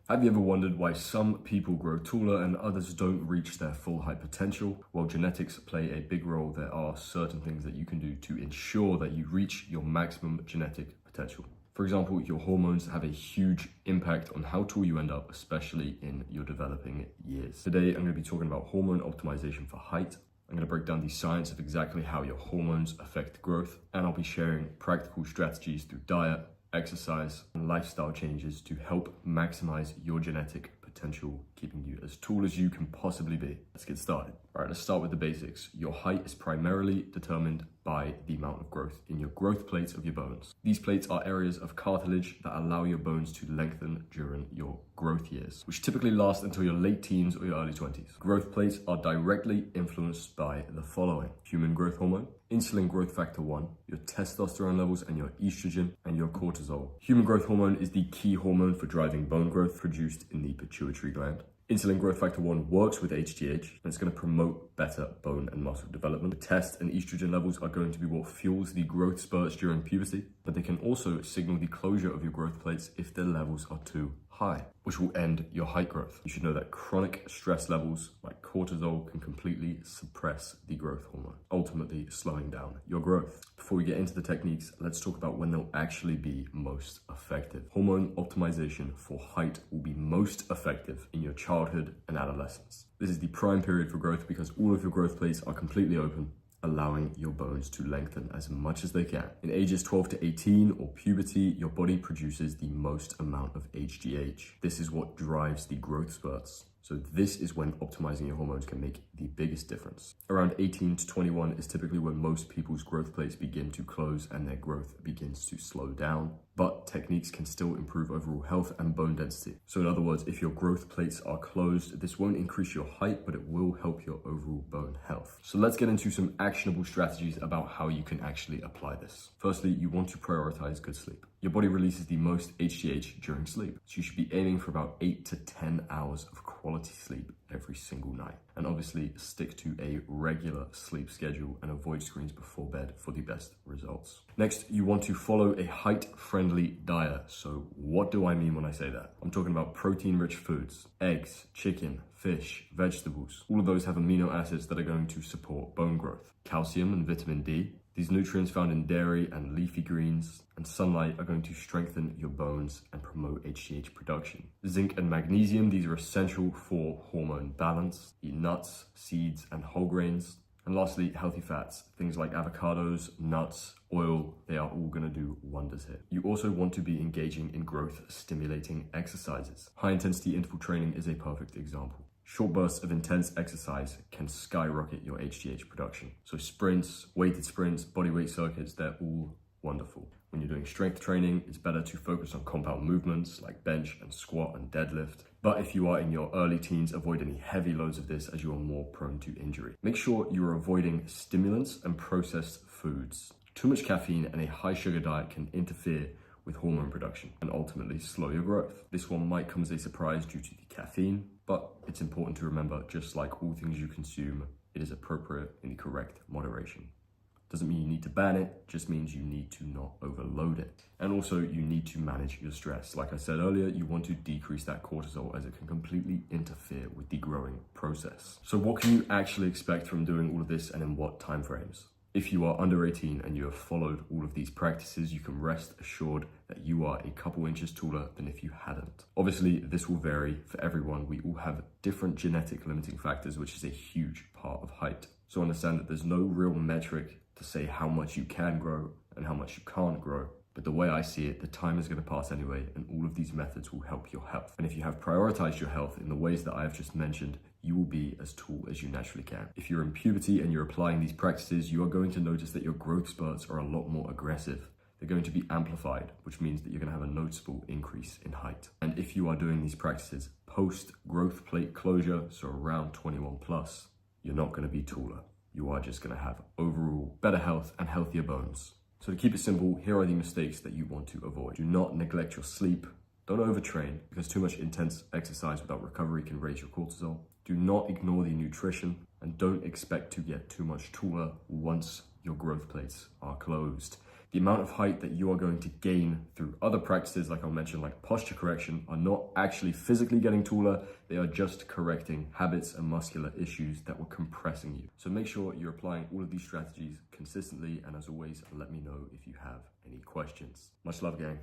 Have you ever wondered why some people grow taller and others don't reach their full height potential? While genetics play a big role, there are certain things that you can do to ensure that you reach your maximum genetic potential. For example, your hormones have a huge impact on how tall you end up, especially in your developing years. Today, I'm going to be talking about hormone optimization for height. I'm going to break down the science of exactly how your hormones affect growth, and I'll be sharing practical strategies through diet, exercise, and lifestyle changes to help maximize your genetic potential, keeping you as tall as you can possibly be. Let's get started. All right, let's start with the basics. Your height is primarily determined by the amount of growth in your growth plates of your bones. These plates are areas of cartilage that allow your bones to lengthen during your growth years, which typically last until your late teens or your early 20s. Growth plates are directly influenced by the following: human growth hormone, insulin growth factor 1, your testosterone levels and your estrogen, and your cortisol. Human growth hormone is the key hormone for driving bone growth produced in the pituitary gland. Insulin growth factor 1 works with HGH, and it's going to promote better bone and muscle development. The test and estrogen levels are going to be what fuels the growth spurts during puberty, but they can also signal the closure of your growth plates if their levels are too high, which will end your height growth. You should know that chronic stress levels like cortisol can completely suppress the growth hormone, ultimately slowing down your growth. Before we get into the techniques, let's talk about when they'll actually be most effective. Hormone optimization for height will be most effective in your childhood and adolescence. This is the prime period for growth because all of your growth plates are completely open, allowing your bones to lengthen as much as they can. In ages 12 to 18 or puberty, your body produces the most amount of HGH. This is what drives the growth spurts. So this is when optimizing your hormones can make the biggest difference. Around 18 to 21 is typically when most people's growth plates begin to close and their growth begins to slow down, but techniques can still improve overall health and bone density. So in other words, if your growth plates are closed, this won't increase your height, but it will help your overall bone health. So let's get into some actionable strategies about how you can actually apply this. Firstly, you want to prioritize good sleep. Your body releases the most HGH during sleep, so you should be aiming for about 8 to 10 hours of quality sleep every single night. And obviously stick to a regular sleep schedule and avoid screens before bed for the best results. Next, you want to follow a height-friendly diet. So what do I mean when I say that? I'm talking about protein-rich foods, eggs, chicken, fish, vegetables. All of those have amino acids that are going to support bone growth. Calcium and vitamin D. These nutrients found in dairy and leafy greens and sunlight are going to strengthen your bones and promote HGH production. Zinc and magnesium, these are essential for hormone balance. Eat nuts, seeds, and whole grains. And lastly, healthy fats. Things like avocados, nuts, oil, they are all going to do wonders here. You also want to be engaging in growth stimulating exercises. High intensity interval training is a perfect example. Short bursts of intense exercise can skyrocket your HGH production. So sprints, weighted sprints, bodyweight circuits, they're all wonderful. When you're doing strength training, it's better to focus on compound movements like bench and squat and deadlift. But if you are in your early teens, avoid any heavy loads of this as you are more prone to injury. Make sure you are avoiding stimulants and processed foods. Too much caffeine and a high sugar diet can interfere with hormone production and ultimately slow your growth. This one might come as a surprise due to the caffeine, but it's important to remember, just like all things you consume, it is appropriate in the correct moderation. Doesn't mean you need to ban it, just means you need to not overload it. And also you need to manage your stress. Like I said earlier, you want to decrease that cortisol as it can completely interfere with the growing process. So what can you actually expect from doing all of this and in what timeframes? If you are under 18 and you have followed all of these practices, you can rest assured that you are a couple inches taller than if you hadn't. Obviously, this will vary for everyone. We all have different genetic limiting factors, which is a huge part of height. So understand that there's no real metric to say how much you can grow and how much you can't grow. But the way I see it, the time is going to pass anyway, and all of these methods will help your health. And if you have prioritized your health in the ways that I have just mentioned, you will be as tall as you naturally can. If you're in puberty and you're applying these practices, you are going to notice that your growth spurts are a lot more aggressive. They're going to be amplified, which means that you're going to have a noticeable increase in height. And if you are doing these practices post growth plate closure, so around 21 plus, you're not going to be taller. You are just going to have overall better health and healthier bones. So to keep it simple, here are the mistakes that you want to avoid. Do not neglect your sleep. Don't overtrain, because too much intense exercise without recovery can raise your cortisol. Do not ignore the nutrition, and don't expect to get too much taller once your growth plates are closed. The amount of height that you are going to gain through other practices, like I'll mention, like posture correction, are not actually physically getting taller. They are just correcting habits and muscular issues that were compressing you. So make sure you're applying all of these strategies consistently. And as always, let me know if you have any questions. Much love, gang.